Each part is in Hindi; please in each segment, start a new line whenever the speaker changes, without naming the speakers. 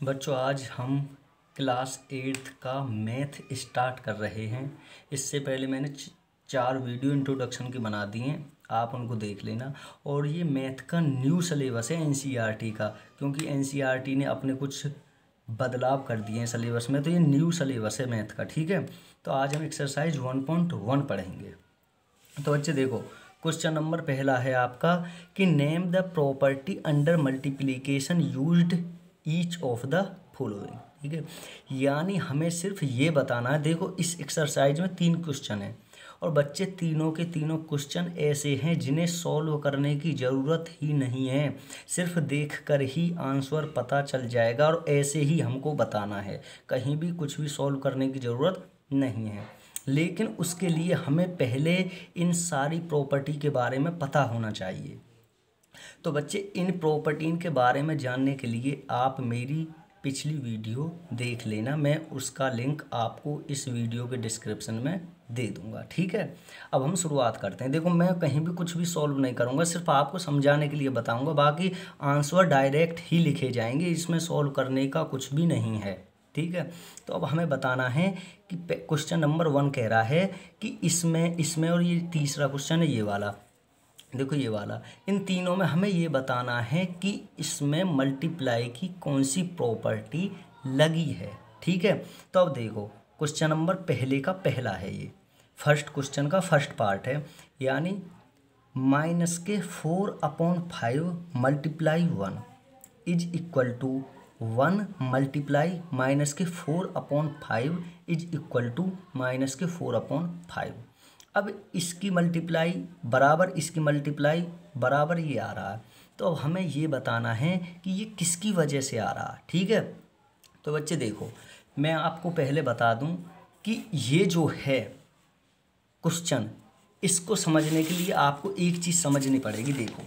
बच्चों आज हम क्लास 8th का मैथ स्टार्ट कर रहे हैं। इससे पहले मैंने 4 वीडियो इंट्रोडक्शन की बना दी हैं, आप उनको देख लेना। और ये मैथ का न्यू सिलेबस है एनसीईआरटी का, क्योंकि एनसीईआरटी ने अपने कुछ बदलाव कर दिए हैं सिलेबस में, तो ये न्यू सिलेबस है मैथ का। ठीक है, तो आज हम एक्सरसाइज 1.1 पढ़ेंगे। तो बच्चे देखो, क्वेश्चन नंबर पहला है आपका कि name the property under multiplication used each of the following. ठीक है, यानी हमें सिर्फ ये बताना है। देखो इस एक्सरसाइज में 3 क्वेश्चन हैं और बच्चे तीनों के तीनों क्वेश्चन ऐसे हैं जिन्हें सॉल्व करने की ज़रूरत ही नहीं है, सिर्फ देखकर ही आंसर पता चल जाएगा और ऐसे ही हमको बताना है, कहीं भी कुछ भी सॉल्व करने की ज़रूरत नहीं है। लेकिन उसके लिए हमें पहले इन सारी प्रॉपर्टी के बारे में पता होना चाहिए। तो बच्चे इन प्रॉपर्टी के बारे में जानने के लिए आप मेरी पिछली वीडियो देख लेना, मैं उसका लिंक आपको इस वीडियो के डिस्क्रिप्शन में दे दूंगा। ठीक है, अब हम शुरुआत करते हैं। देखो मैं कहीं भी कुछ भी सॉल्व नहीं करूंगा, सिर्फ आपको समझाने के लिए बताऊंगा, बाकी आंसर डायरेक्ट ही लिखे जाएंगे, इसमें सॉल्व करने का कुछ भी नहीं है। ठीक है, तो अब हमें बताना है कि क्वेश्चन नंबर 1 कह रहा है कि इसमें और ये तीसरा क्वेश्चन है ये वाला, देखो ये वाला, इन तीनों में हमें ये बताना है कि इसमें मल्टीप्लाई की कौन सी प्रॉपर्टी लगी है। ठीक है, तो अब देखो क्वेश्चन नंबर पहले का पहला है, ये फर्स्ट क्वेश्चन का फर्स्ट पार्ट है, यानी -4/5 multiply 1 is equal to 1 multiply -4/5 is equal to -4/5। अब इसकी मल्टीप्लाई बराबर इसकी मल्टीप्लाई बराबर ये आ रहा है, तो अब हमें ये बताना है कि ये किसकी वजह से आ रहा है। ठीक है, तो बच्चे देखो मैं आपको पहले बता दूं कि ये जो है क्वेश्चन, इसको समझने के लिए आपको एक चीज़ समझनी पड़ेगी। देखो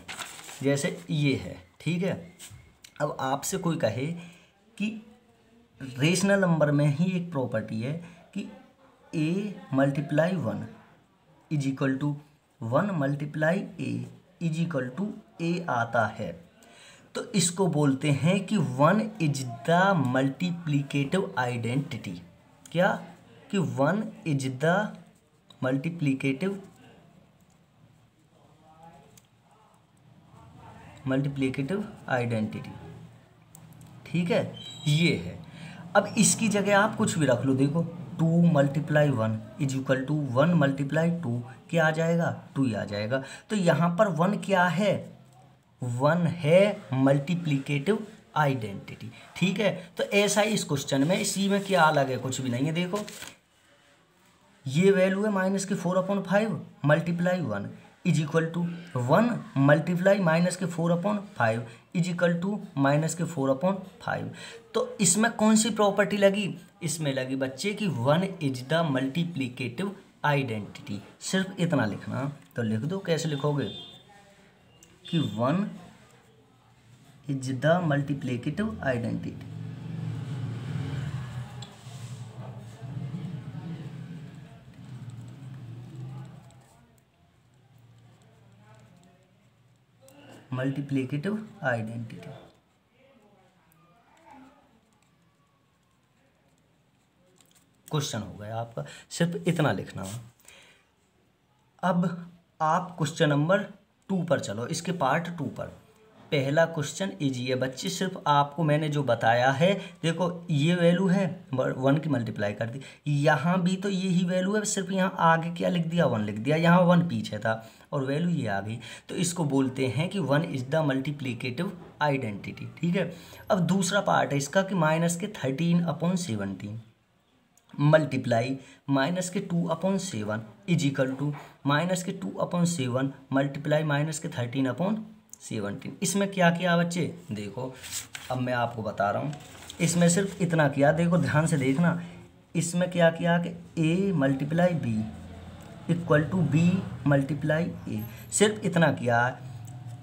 जैसे ये है, ठीक है, अब आपसे कोई कहे कि रेशनल नंबर में ही एक प्रॉपर्टी है कि a multiply 1 is equal to 1 multiply a is equal to a आता है, तो इसको बोलते हैं कि 1 इज द मल्टीप्लिकेटिव आइडेंटिटी। क्या कि 1 इज द मल्टीप्लिकेटिव आइडेंटिटी। ठीक है, ये है। अब इसकी जगह आप कुछ भी रख लो, देखो 2 multiply 1 is equal to 1 multiply 2, क्या आ जाएगा 2 ही आ जाएगा। तो यहाँ पर 1 क्या है, 1 है मल्टीप्लिकेटिव आइडेंटिटी। ठीक है, तो ऐसा ही इस क्वेश्चन में, इसी में क्या अलग है, कुछ भी नहीं है। देखो ये वैल्यू है -4/5 multiply 1 is equal to 1 multiply -4/5 is equal to -4/5। तो इसमें कौन सी प्रॉपर्टी लगी, इसमें लगी बच्चे कि 1 इज द मल्टीप्लिकेटिव आइडेंटिटी। सिर्फ इतना लिखना, तो लिख दो, कैसे लिखोगे कि 1 is the multiplicative identity. Multiplicative identity. Question हो गया आपका, सिर्फ इतना लिखना है। अब आप क्वेश्चन नंबर 2 पर चलो, इसके पार्ट 2 पर। पहला क्वेश्चन इजी है बच्चे, सिर्फ आपको मैंने जो बताया है, देखो ये वैल्यू है 1 की मल्टीप्लाई कर दी, यहाँ भी तो यही वैल्यू है, सिर्फ यहाँ आगे क्या लिख दिया 1 लिख दिया, यहाँ 1 पीछे था और वैल्यू ये आ गई, तो इसको बोलते हैं कि 1 इज द मल्टीप्लिकेटिव आइडेंटिटी। ठीक है, अब दूसरा पार्ट है इसका कि -13/17 multiply -2/7 is equal to -2/7 multiply -13/17। इसमें क्या किया बच्चे, देखो अब मैं आपको बता रहा हूँ, इसमें सिर्फ इतना किया, देखो ध्यान से देखना, इसमें क्या किया कि a multiply b equal to b multiply a। सिर्फ इतना किया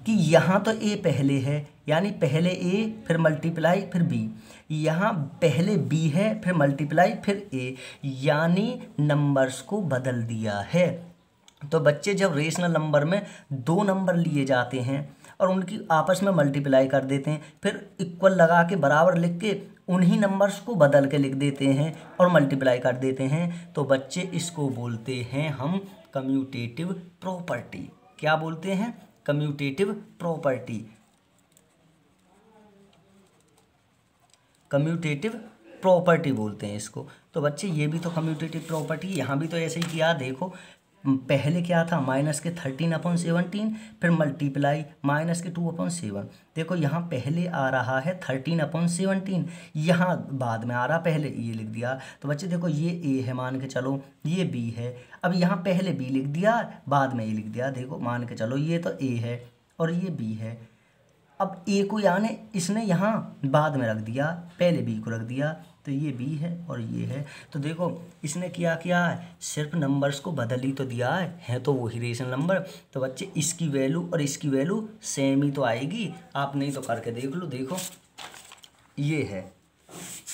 कि यहाँ तो a पहले है, यानी पहले a फिर मल्टीप्लाई फिर b, यहाँ पहले b है फिर मल्टीप्लाई फिर a, यानी नंबर्स को बदल दिया है। तो बच्चे जब रेशनल नंबर में 2 नंबर लिए जाते हैं और उनकी आपस में मल्टीप्लाई कर देते हैं, फिर इक्वल लगा के बराबर लिख के उन्हीं नंबर्स को बदल के लिख देते हैं और मल्टीप्लाई कर देते हैं, तो बच्चे इसको बोलते हैं हम कम्यूटेटिव प्रॉपर्टी। क्या बोलते हैं? Commutative property. कम्यूटेटिव प्रॉपर्टी बोलते हैं इसको। तो बच्चे ये भी तो कम्यूटेटिव प्रॉपर्टी, यहाँ भी तो ऐसे ही किया। देखो पहले क्या था, माइनस के 13/17, फिर मल्टीप्लाई माइनस के 2/7। देखो यहाँ पहले आ रहा है 13/17, यहाँ बाद में आ रहा, पहले ये लिख दिया। तो बच्चे देखो ये ए है मान के चलो, ये बी है। अब यहाँ पहले बी लिख दिया, बाद में ए लिख दिया। देखो मान के चलो ये तो ए है और ये बी है। अब ए को यानी इसने यहाँ बाद में रख दिया, पहले बी को रख दिया, तो ये बी है और ये है। तो देखो इसने क्या किया है, सिर्फ नंबर्स को बदल ही तो दिया है तो वही रेशनल नंबर। तो बच्चे इसकी वैल्यू और इसकी वैल्यू सेम ही तो आएगी। आप नहीं तो करके देख लो। देखो ये है,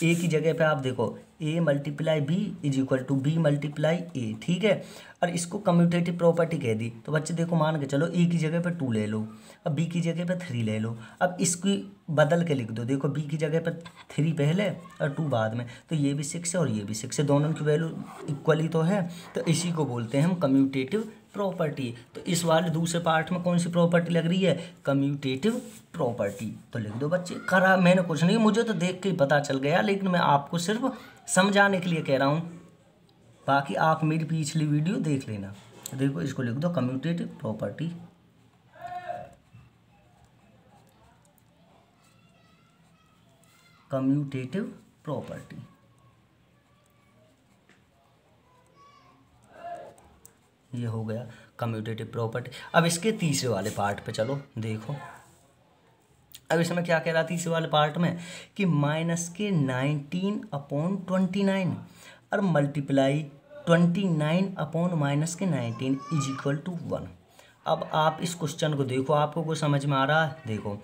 ए की जगह पे आप देखो A multiply B is equal to B multiply A, ठीक है। और इसको कम्यूटेटिव प्रॉपर्टी कह दी। तो बच्चे देखो मान के चलो ए की जगह पे 2 ले लो, अब बी की जगह पे 3 ले लो। अब इसकी बदल के लिख दो। देखो बी की जगह पे 3 पहले और 2 बाद में, तो ये भी 6 है और ये भी 6 है, दोनों की वैल्यू इक्वली तो है। तो इसी को बोलते हैं हम कम्यूटेटिव प्रॉपर्टी। तो इस वाले दूसरे पार्ट में कौन सी प्रॉपर्टी लग रही है? Commutative property. तो लिख दो बच्चे। करा मैंने कुछ नहीं, मुझे तो देख के ही पता चल गया, लेकिन मैं आपको सिर्फ समझाने के लिए कह रहा हूँ। बाकी आप मेरी पिछली वीडियो देख लेना। देखो इसको लिख दो कम्यूटेटिव प्रॉपर्टी। कम्यूटेटिव प्रॉपर्टी, ये हो गया कम्यूटेटिव प्रॉपर्टी। अब इसके तीसरे वाले पार्ट पे चलो देखो। अब इसमें क्या कह रहा तीसरे वाले पार्ट में कि माइनस के 19/29 और मल्टीप्लाई 29 माइनस के 19 इज इक्वल टू 1। अब आप इस क्वेश्चन को देखो, आपको कुछ समझ में आ रहा है? देखो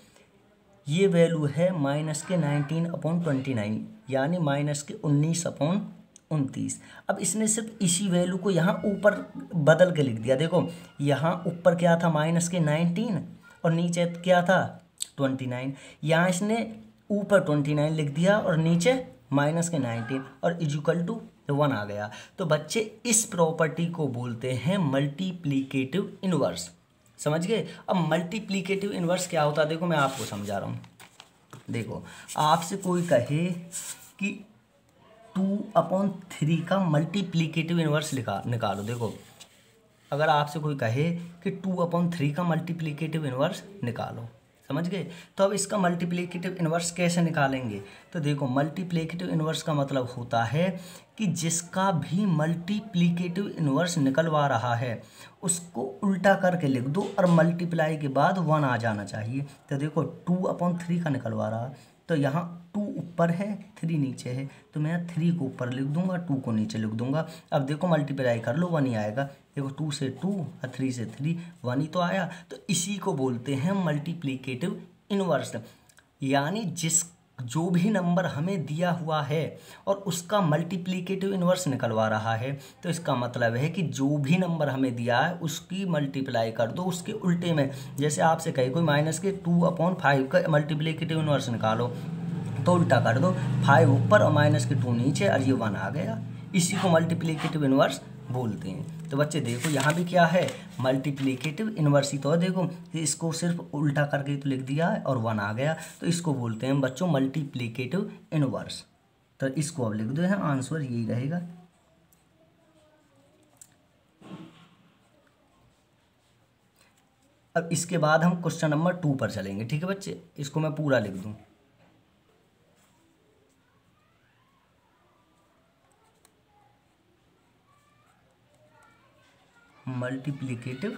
ये वैल्यू है माइनस के 19/29 यानी माइनस के 19/29। अब इसने सिर्फ इसी वैल्यू को यहाँ ऊपर बदल के लिख दिया। देखो यहाँ ऊपर क्या था, माइनस के 19 और नीचे क्या था 29। यहाँ इसने ऊपर 29 लिख दिया और नीचे माइनस के 19 और इक्वल टू 1 आ गया। तो बच्चे इस प्रॉपर्टी को बोलते हैं मल्टीप्लिकेटिव इनवर्स। समझ गए? अब मल्टीप्लिकेटिव इनवर्स क्या होता है, देखो मैं आपको समझा रहा हूँ। देखो आपसे कोई कहे कि 2/3 का मल्टीप्लिकेटिव इनवर्स निकालो। देखो अगर आपसे कोई कहे कि 2/3 का मल्टीप्लिकेटिव इनवर्स निकालो, समझ गए? तो अब इसका मल्टीप्लिकेटिव इनवर्स कैसे निकालेंगे? तो देखो मल्टीप्लिकेटिव इनवर्स का मतलब होता है कि जिसका भी मल्टीप्लिकेटिव इनवर्स निकलवा रहा है उसको उल्टा करके लिख दो और मल्टीप्लाई के बाद 1 आ जाना चाहिए। तो देखो 2/3 का निकलवा रहा, तो यहाँ 2 ऊपर है 3 नीचे है, तो मैं 3 को ऊपर लिख दूंगा 2 को नीचे लिख दूंगा। अब देखो मल्टीप्लाई कर लो 1 ही आएगा। देखो 2 से 2 और 3 से 3, 1 ही तो आया। तो इसी को बोलते हैं मल्टीप्लिकेटिव इनवर्स। यानी जो भी नंबर हमें दिया हुआ है और उसका मल्टीप्लिकेटिव इनवर्स निकलवा रहा है, तो इसका मतलब है कि जो भी नंबर हमें दिया है उसकी मल्टीप्लाई कर दो उसके उल्टे में। जैसे आपसे कहे कोई माइनस के 2/5 का मल्टीप्लिकेटिव इनवर्स निकालो, तो उल्टा कर दो, 5 ऊपर और माइनस के 2 नीचे और ये 1 आ गया। इसी को मल्टीप्लिकेटिव इनवर्स बोलते हैं। तो बच्चे देखो यहाँ भी क्या है, मल्टीप्लिकेटिव इनवर्स ही तो है। देखो इसको सिर्फ उल्टा करके तो लिख दिया है और 1 आ गया, तो इसको बोलते हैं बच्चों मल्टीप्लिकेटिव इनवर्स। तो इसको अब लिख दो, यहाँ आंसर यही रहेगा। अब इसके बाद हम क्वेश्चन नंबर 2 पर चलेंगे, ठीक है बच्चे? इसको मैं पूरा लिख दूं। Multiplicative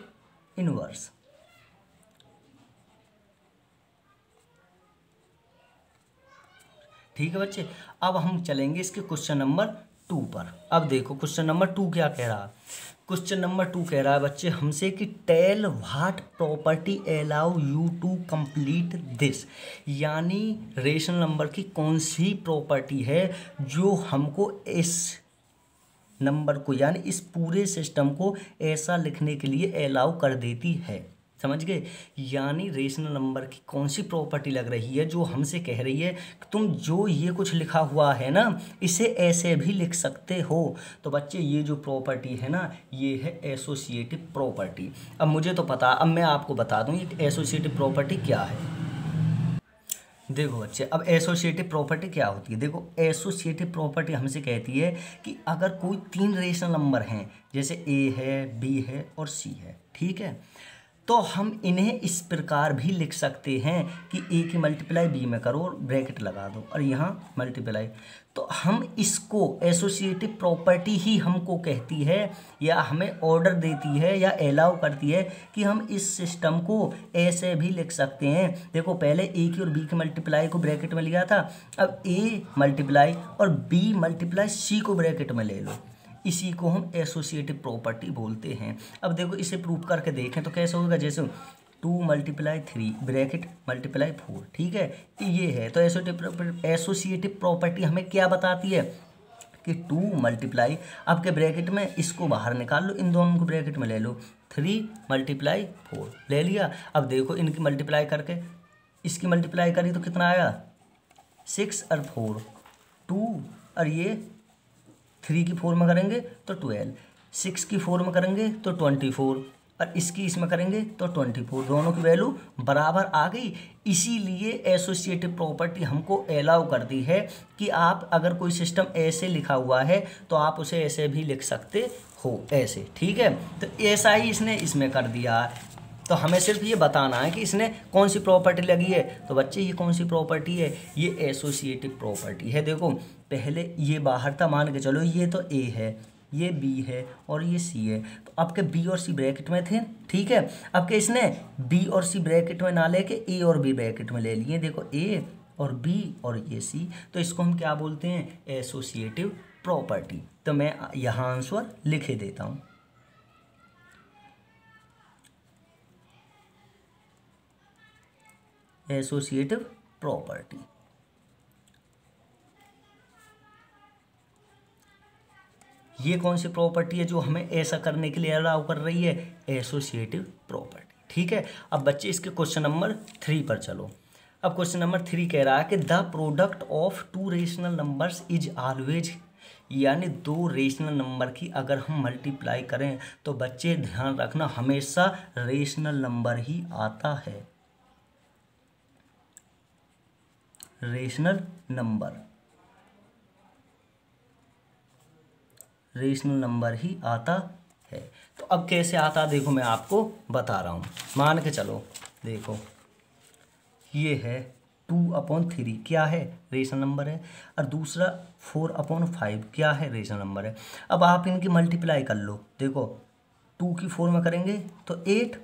inverse. ठीक है बच्चे, अब हम चलेंगे इसके क्वेश्चन नंबर 2 पर। अब देखो क्वेश्चन नंबर 2 क्या कह रहा है। क्वेश्चन नंबर 2 कह रहा है बच्चे हमसे कि tell what property allow you to complete this. यानी रेशनल नंबर की कौन सी प्रॉपर्टी है जो हमको इस नंबर को यानी इस पूरे सिस्टम को ऐसा लिखने के लिए अलाउ कर देती है। समझ गए। यानी रेशनल नंबर की कौन सी प्रॉपर्टी लग रही है जो हमसे कह रही है कि तुम जो ये कुछ लिखा हुआ है ना इसे ऐसे भी लिख सकते हो। तो बच्चे ये जो प्रॉपर्टी है ना ये है एसोसिएटिव प्रॉपर्टी। अब मुझे तो पता, अब मैं आपको बता दूं ये एसोसिएटिव प्रॉपर्टी क्या है। देखो बच्चे, अब एसोसिएटिव प्रॉपर्टी क्या होती है। देखो एसोसिएटिव प्रॉपर्टी हमसे कहती है कि अगर कोई तीन रेशनल नंबर हैं, जैसे ए है, बी है और सी है, ठीक है, तो हम इन्हें इस प्रकार भी लिख सकते हैं कि ए की मल्टीप्लाई बी में करो और ब्रैकेट लगा दो और यहाँ मल्टीप्लाई। तो हम इसको एसोसिएटिव प्रॉपर्टी ही हमको कहती है या हमें ऑर्डर देती है या अलाउ करती है कि हम इस सिस्टम को ऐसे भी लिख सकते हैं। देखो पहले ए की और बी की मल्टीप्लाई को ब्रैकेट में लिया था, अब ए मल्टीप्लाई और बी मल्टीप्लाई सी को ब्रैकेट में ले लो, इसी को हम एसोसिएटिव प्रॉपर्टी बोलते हैं। अब देखो इसे प्रूव करके देखें तो कैसे होगा, जैसे 2 मल्टीप्लाई 3 ब्रैकेट मल्टीप्लाई 4, ठीक है, ये है। तो एसोसिएटिव प्रॉपर्टी हमें क्या बताती है कि 2 मल्टीप्लाई, आपके ब्रैकेट में इसको बाहर निकाल लो, इन दोनों को ब्रैकेट में ले लो, 3 मल्टीप्लाई 4 ले लिया। अब देखो इनकी मल्टीप्लाई करके इसकी मल्टीप्लाई करी तो कितना आया, 6 और 4 2, और ये 3 की 4 में करेंगे तो 12, 6 की 4 में करेंगे तो 24 और इसकी इसमें करेंगे तो 24, दोनों की वैल्यू बराबर आ गई। इसीलिए एसोसिएटिव प्रॉपर्टी हमको अलाउ करती है कि आप अगर कोई सिस्टम ऐसे लिखा हुआ है तो आप उसे ऐसे भी लिख सकते हो, ऐसे, ठीक है। तो ऐसा ही इसने इसमें कर दिया, तो हमें सिर्फ ये बताना है कि इसने कौन सी प्रॉपर्टी लगी है। तो बच्चे ये कौन सी प्रॉपर्टी है, ये एसोसिएटिव प्रॉपर्टी है। देखो पहले ये बाहर था, मान के चलो ये तो ए है, ये बी है और ये सी है, तो आपके बी और सी ब्रैकेट में थे, ठीक है। आपके इसने बी और सी ब्रैकेट में ना लेके ए और बी ब्रैकेट में ले लिए, देखो ए और बी और ये सी, तो इसको हम क्या बोलते हैं, एसोसिएटिव प्रॉपर्टी। तो मैं यहाँ आंसर लिखे देता हूँ, एसोसिएटिव प्रॉपर्टी। ये कौन सी प्रॉपर्टी है जो हमें ऐसा करने के लिए अलाउ कर रही है, एसोसिएटिव प्रॉपर्टी, ठीक है। अब बच्चे इसके क्वेश्चन नंबर 3 पर चलो। अब क्वेश्चन नंबर 3 कह रहा है कि the product of 2 rational numbers is always, यानी 2 रेशनल नंबर की अगर हम मल्टीप्लाई करें तो बच्चे ध्यान रखना हमेशा रेशनल नंबर ही आता है, रेशनल नंबर ही आता है। तो अब कैसे आता, देखो मैं आपको बता रहा हूँ। मान के चलो, देखो ये है 2/3 क्या है, रेशनल नंबर है, और दूसरा 4/5 क्या है, रेशनल नंबर है। अब आप इनकी मल्टीप्लाई कर लो, देखो 2 की 4 में करेंगे तो 8,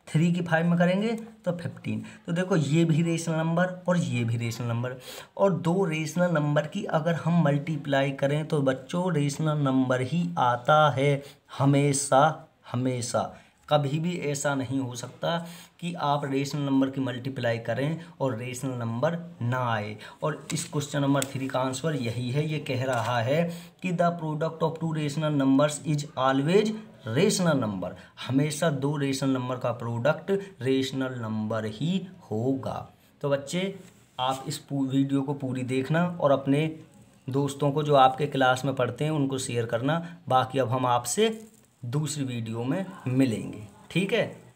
3 की 5 में करेंगे तो 15। तो देखो ये भी रेशनल नंबर और ये भी रेशनल नंबर, और 2 रेशनल नंबर की अगर हम मल्टीप्लाई करें तो बच्चों रेशनल नंबर ही आता है हमेशा, हमेशा। कभी भी ऐसा नहीं हो सकता कि आप रेशनल नंबर की मल्टीप्लाई करें और रेशनल नंबर ना आए। और इस क्वेश्चन नंबर 3 का आंसर यही है, ये कह रहा है कि the product of 2 rational numbers is always rational number, हमेशा 2 रेशनल नंबर का प्रोडक्ट रेशनल नंबर ही होगा। तो बच्चे आप इस वीडियो को पूरी देखना और अपने दोस्तों को जो आपके क्लास में पढ़ते हैं उनको शेयर करना। बाकी अब हम आपसे दूसरी वीडियो में मिलेंगे, ठीक है।